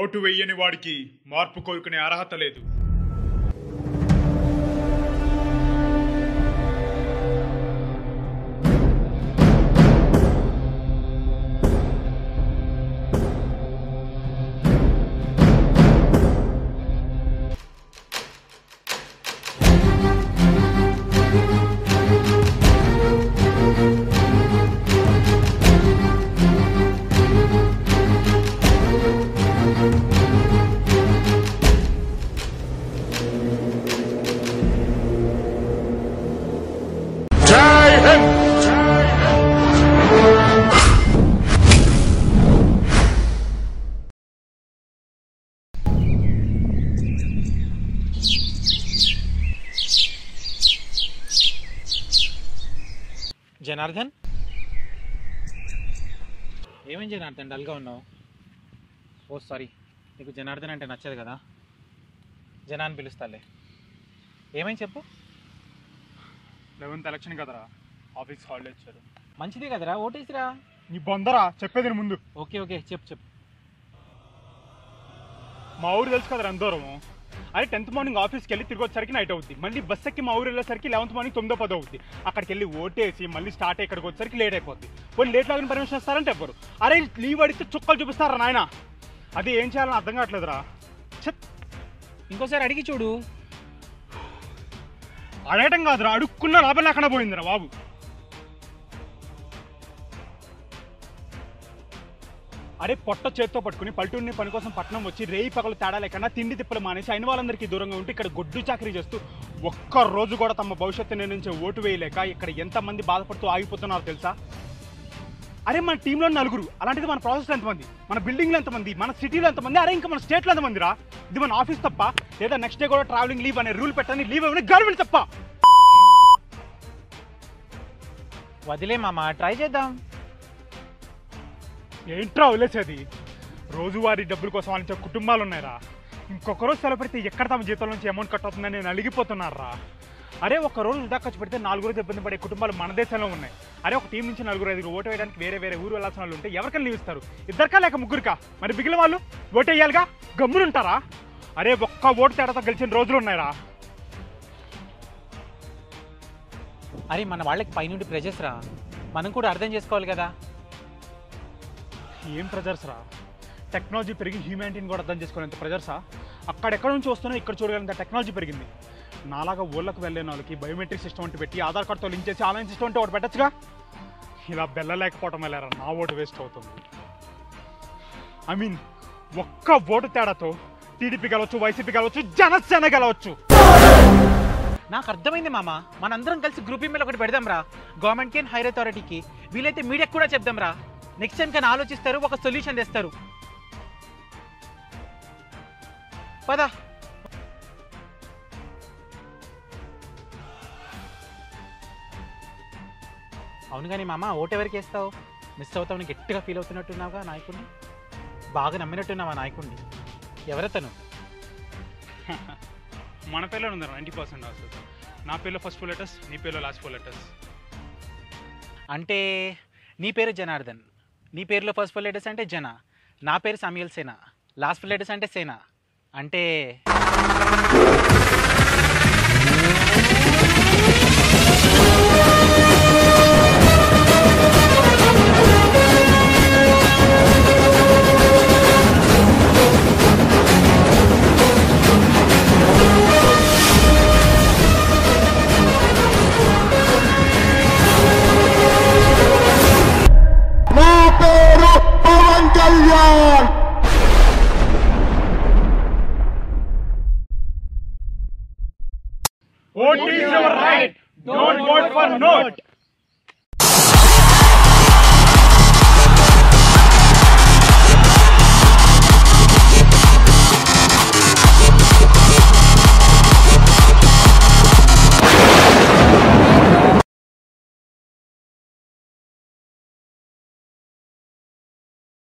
Vote వెయ్యని వాడికి మార్పు కోరుకునే అర్హత లేదు. జనార్దన్, ఏమేం జనార్దన్ డల్గా ఉన్నావు? ఓ సారీ, నీకు జనార్దన్ అంటే నచ్చదు కదా, జనాన్ని పిలుస్తాలే. ఏమని చెప్పు. 11th ఎలక్షన్ కదరా, ఆఫీస్ హాలిడే ఇచ్చారు. మంచిదే కదరా, ఓటేసిరా. నీ బొందరా, చెప్పేది ముందు. ఓకే ఓకే, చెప్పు. మా ఊరు తెలుసు కదరా, ఎంత దూరము. అదే 10th మార్నింగ్ ఆఫీస్కి వెళ్ళి తిరిగి వచ్చేసరికి నైట్ అవుద్ది. మళ్ళీ బస్ ఎక్కి మా ఊరు వెళ్ళేసరికి 11th మార్నింగ్ 9-10 అవుద్ది. అక్కడికి వెళ్ళి ఓటేసి మళ్ళీ స్టార్ట్ అయ్యి ఇక్కడికి వచ్చేసరికి లేట్ అయిపోద్ది. పోయి లేట్ లాగిన పర్మిషన్ ఇస్తారంటే ఎవ్వరు. అరే లీవ్ అడిగితే చుక్కలు చూపిస్తారా నాయన. అది ఏం చేయాలని అర్థం కావట్లేదురా. ఇంకోసారి అడిగి చూడు. అడగటం కాదురా, అడుక్కున్న లాభం లేకుండా పోయిందిరా బాబు. అరే పొట్ట చేత్తో పట్టుకుని పల్లెటూరిని పని కోసం పట్టణం వచ్చి రేయి పగలు తేడా లేకుండా తిండి తిప్పలు మానేసి అయిన వాళ్ళందరికీ దూరంగా ఉంటే ఇక్కడ గొడ్డు చాకరీ చేస్తూ ఒక్క రోజు కూడా తమ భవిష్యత్తు నిర్ణయించే ఓటు వేయలేక ఇక్కడ ఎంతమంది బాధపడుతూ ఆగిపోతున్నారో తెలుసా? అరే మన టీంలో 4, అలాంటిది మన ప్రాసెస్లో ఎంతమంది, మన బిల్డింగ్లో ఎంతమంది, మన సిటీలో ఎంతమంది, అరే ఇంకా మన స్టేట్లో ఎంతమంది రా. ఇది మన ఆఫీస్ తప్ప, లేదా నెక్స్ట్ డే కూడా ట్రావెలింగ్ లీవ్ అనే రూల్ పెట్టని లీవ్ ఇవ్వని గవర్నమెంట్ తప్ప. వదిలే మామ, ట్రై చేద్దాం. ఏంట్రా వదిలేసేది? రోజువారీ డబ్బుల కోసం వాళ్ళ కుటుంబాలు ఉన్నాయిరా. ఇంకొక రోజు సెలవు పెడితే ఎక్కడ తమ జీతాల నుంచి అమౌంట్ కట్ అవుతుందని నేను అలిగిపోతున్నారా. అరే ఒక రోజు వృధా ఖర్చు పెడితే 4 రోజులు ఇబ్బంది పడే కుటుంబాలు మన దేశంలో ఉన్నాయి. అరే ఒక టీం నుంచి 4-5 ఓటు వేయడానికి వేరే ఊరు వెళ్ళాల్సిన వాళ్ళు ఉంటే ఎవరికైనా లీవ్ ఇస్తారు? 2 లేక 3. మరి మిగిలిన వాళ్ళు ఓటు వేయాలిగా, గమ్మునుంటారా? అరే ఒక్క ఓటు తేడాతో గెలిచిన రోజులు ఉన్నాయిరా. అరే మన వాళ్ళకి పైనుండి ప్రెజర్స్ రా, మనం కూడా అర్థం చేసుకోవాలి కదా. ఏం ప్రెజర్స్ రా? టెక్నాలజీ పెరిగి హ్యూమానిటీని కూడా అర్థం చేసుకునేంత ప్రెజర్సా? అక్కడెక్కడ నుంచి వస్తున్నా ఇక్కడ చూడగలంత టెక్నాలజీ పెరిగింది. నాలాగా ఊళ్ళకు వెళ్ళలేని వాళ్ళకి బయోమెట్రిక్ సిస్టమ్ అంటే పెట్టి ఆధార్ కార్డుతో లింక్ చేసి ఆన్లైన్ సిస్టమ్ అంటే ఒకటి పెట్టచ్చుగా. ఇలా బెల్లలేకపోవటం వెళ్ళారా, నా ఓటు వేస్ట్ అవుతుంది. ఐ మీన్ ఒక్క ఓటు తేడాతో టీడీపీ గెలవచ్చు, వైసీపీ గెలవచ్చు, జనసేన గెలవచ్చు. నాకు అర్థమైంది మామ, మనందరం కలిసి గ్రూప్ ఈమెయిల్ ఒకటి పెడదాం రా, గవర్నమెంట్కి అండ్ హైర్ అథారిటీకి. వీలైతే మీడియాకి కూడా చెప్దాం రా. నెక్స్ట్ టైం కానీ ఆలోచిస్తారు, ఒక సొల్యూషన్ తెస్తారు. పదా. అవును కానీ మామ, ఓటు ఎవరికి వేస్తావు? మిస్ అవుతావు, గట్టిగా ఫీల్ అవుతున్నట్టున్నావుగా నాయకుడిని, బాగా నమ్మినట్టున్నావా నాయకుడిని. ఎవరతను? మన పేర్లో ఉంది 90% వస్తుంది. నా పేర్లో ఫస్ట్ 4 letters, నీ పేర్లో లాస్ట్ 4 letters. అంటే నీ పేరు జనార్దన్, నీ పేరులో ఫస్ట్ 4 letters అంటే జన, నా పేరు సామ్యూయల్ సేన, లాస్ట్ 4 letters అంటే సేన. అంటే Vote is your right. Don't vote for note.